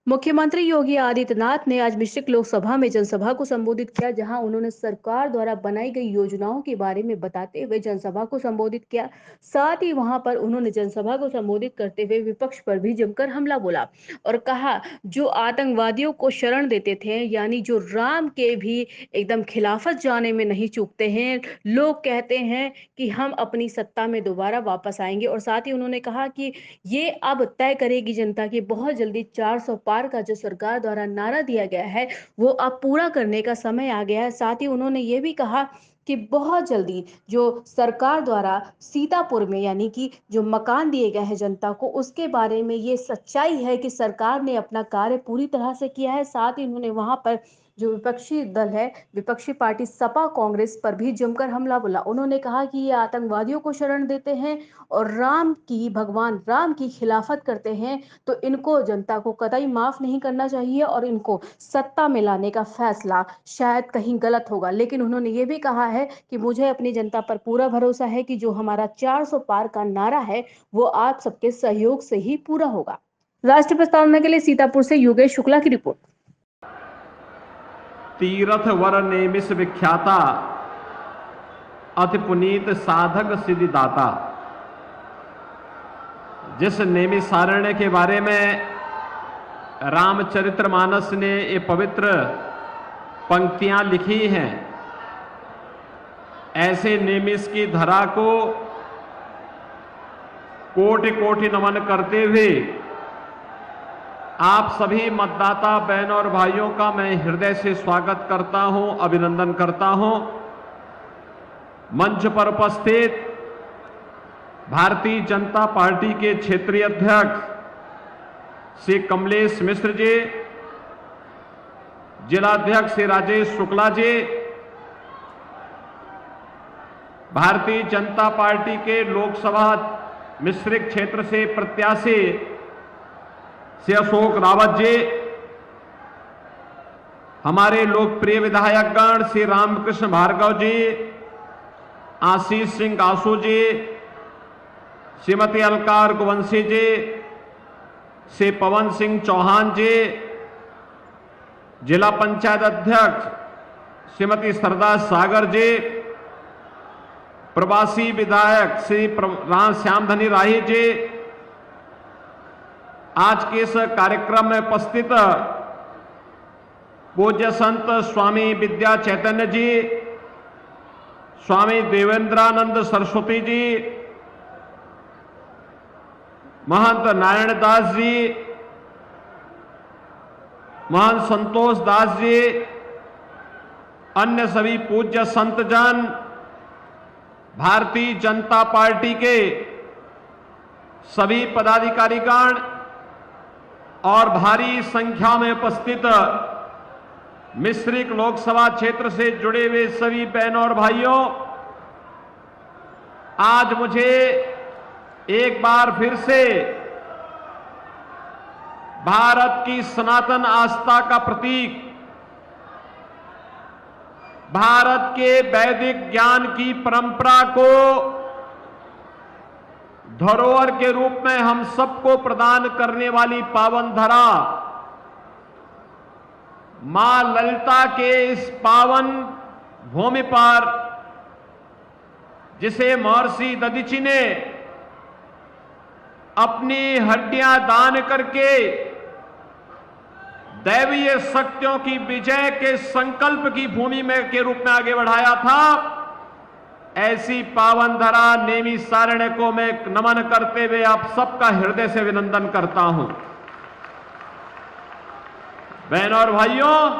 मुख्यमंत्री योगी आदित्यनाथ ने आज मिश्रिक लोकसभा में जनसभा को संबोधित किया, जहां उन्होंने सरकार द्वारा बनाई गई योजनाओं के बारे में बताते हुए जनसभा को संबोधित किया। साथ ही वहां पर उन्होंने जनसभा को संबोधित करते हुए विपक्ष पर भी जमकर हमला बोला और कहा, जो आतंकवादियों को शरण देते थे, यानी जो राम के भी एकदम खिलाफत जाने में नहीं चूकते हैं, लोग कहते हैं कि हम अपनी सत्ता में दोबारा वापस आएंगे। और साथ ही उन्होंने कहा कि ये अब तय करेगी जनता की बहुत जल्दी 400 पार का जो सरकार द्वारा नारा दिया गया है वो अब पूरा करने का समय आ गया है। साथ ही उन्होंने ये भी कहा कि बहुत जल्दी जो सरकार द्वारा सीतापुर में यानी कि जो मकान दिए गए हैं जनता को, उसके बारे में ये सच्चाई है कि सरकार ने अपना कार्य पूरी तरह से किया है। साथ ही उन्होंने वहां पर जो विपक्षी दल है, विपक्षी पार्टी सपा कांग्रेस पर भी जमकर हमला बोला। उन्होंने कहा कि ये आतंकवादियों को शरण देते हैं और भगवान राम की खिलाफत करते हैं, तो इनको जनता को कतई माफ नहीं करना चाहिए और इनको सत्ता में लाने का फैसला शायद कहीं गलत होगा। लेकिन उन्होंने ये भी कहा है कि मुझे अपनी जनता पर पूरा भरोसा है कि जो हमारा 400 पार का नारा है वो आप सबके सहयोग से ही पूरा होगा। राष्ट्रीय प्रस्तावना के लिए सीतापुर से योगेश शुक्ला की रिपोर्ट। तीरथ वर नेमिष विख्याता अति पुनीत साधक सिद्धिदाता। जिस नैमिषारण्य के बारे में रामचरितमानस ने ये पवित्र पंक्तियां लिखी हैं, ऐसे नैमिष की धरा को कोटि कोटि नमन करते हुए आप सभी मतदाता बहनों और भाइयों का मैं हृदय से स्वागत करता हूं, अभिनंदन करता हूं। मंच पर उपस्थित भारतीय जनता पार्टी के क्षेत्रीय अध्यक्ष श्री कमलेश मिश्र जी, जिलाध्यक्ष श्री राजेश शुक्ला जी, भारतीय जनता पार्टी के लोकसभा मिश्रिक क्षेत्र से प्रत्याशी श्री अशोक रावत जी, हमारे लोकप्रिय विधायकगण श्री रामकृष्ण भार्गव जी, आशीष सिंह आसू जी, श्रीमती अलकार कुवंशी जी, श्री पवन सिंह चौहान जी, जिला पंचायत अध्यक्ष श्रीमती सरदा सागर जी, प्रवासी विधायक श्री श्याम धनी राही जी, आज के इस कार्यक्रम में उपस्थित पूज्य संत स्वामी विद्या चैतन्य जी, स्वामी देवेंद्रानंद सरस्वती जी, महंत नारायण दास जी, महंत संतोष दास जी, अन्य सभी पूज्य संतजन, भारतीय जनता पार्टी के सभी पदाधिकारीगण और भारी संख्या में उपस्थित मिश्रिक लोकसभा क्षेत्र से जुड़े हुए सभी बहनों और भाइयों, आज मुझे एक बार फिर से भारत की सनातन आस्था का प्रतीक, भारत के वैदिक ज्ञान की परंपरा को धरोहर के रूप में हम सबको प्रदान करने वाली पावन धरा मां ललिता के इस पावन भूमि पर, जिसे महर्षि दधीचि ने अपनी हड्डियां दान करके दैवीय शक्तियों की विजय के संकल्प की भूमि में के रूप में आगे बढ़ाया था, ऐसी पावन धरा नैमिषारण्य को मैं नमन करते हुए आप सबका हृदय से अभिनंदन करता हूं। बहनों और भाइयों,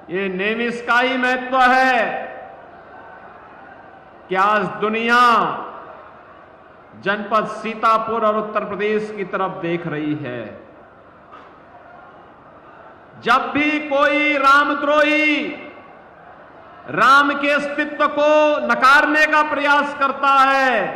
ये नैमिष का ही महत्व है कि आज दुनिया जनपद सीतापुर और उत्तर प्रदेश की तरफ देख रही है। जब भी कोई रामद्रोही राम के अस्तित्व को नकारने का प्रयास करता है,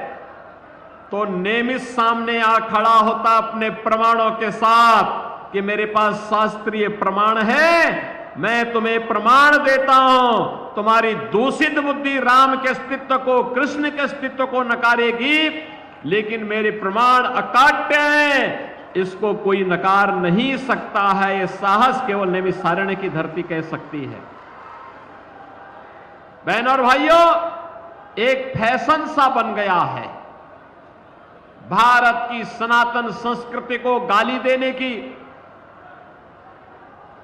तो नैमिष सामने आ खड़ा होता अपने प्रमाणों के साथ कि मेरे पास शास्त्रीय प्रमाण है, मैं तुम्हें प्रमाण देता हूं। तुम्हारी दूषित बुद्धि राम के अस्तित्व को, कृष्ण के अस्तित्व को नकारेगी, लेकिन मेरे प्रमाण अकाट्य हैं। इसको कोई नकार नहीं सकता है। यह साहस केवल नैमिषारण्य की धरती कह सकती है। बहनों और भाइयों, एक फैशन सा बन गया है भारत की सनातन संस्कृति को गाली देने की,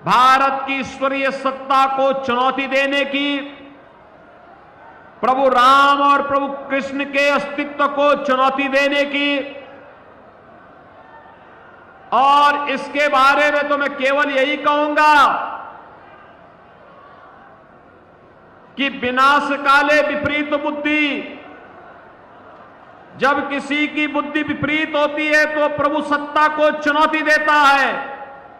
भारत की ईश्वरीय सत्ता को चुनौती देने की, प्रभु राम और प्रभु कृष्ण के अस्तित्व को चुनौती देने की। और इसके बारे में तो मैं केवल यही कहूंगा कि विनाश काले विपरीत बुद्धि। जब किसी की बुद्धि विपरीत होती है तो प्रभु सत्ता को चुनौती देता है।